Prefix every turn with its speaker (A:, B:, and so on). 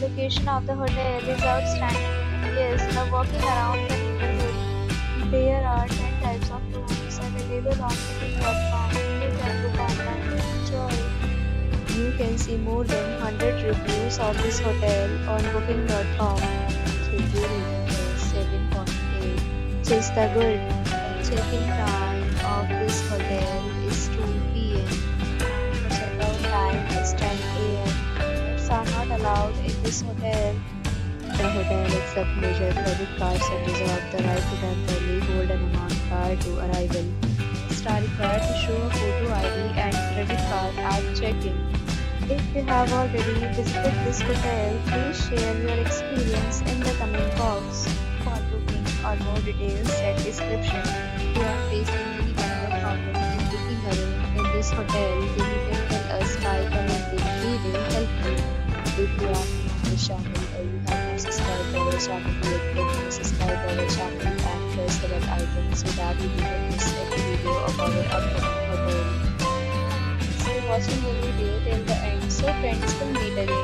A: location of the hotel is outstanding. Yes, love walking around the neighborhood. There are 10 types of rooms available on booking.com. You can book online and enjoy. You can see more than 100 reviews of this hotel on booking.com. Review rating is 7.8, which is the good. Check-in time of this hotel is 2 p.m. and the check-out time is 10 a.m. Pets are not allowed in this hotel. The hotel accepts major credit cards and reserves the right to temporarily hold an amount prior to arrival. Guests are required to show a photo ID and credit card at check-in. If you have already visited this hotel, please share your experience in the comment box. For booking or more details, check description. If you are facing any kind of problem in booking a room in this hotel, then you can tell us by commenting. We will help you. If you are new on this channel or you have not subscribed to our channel yet, then please subscribe to our channel and press the bell icon so that you do not miss any video of our upcoming hotel. Thanks for watching the video till the end. So friends, will meet again.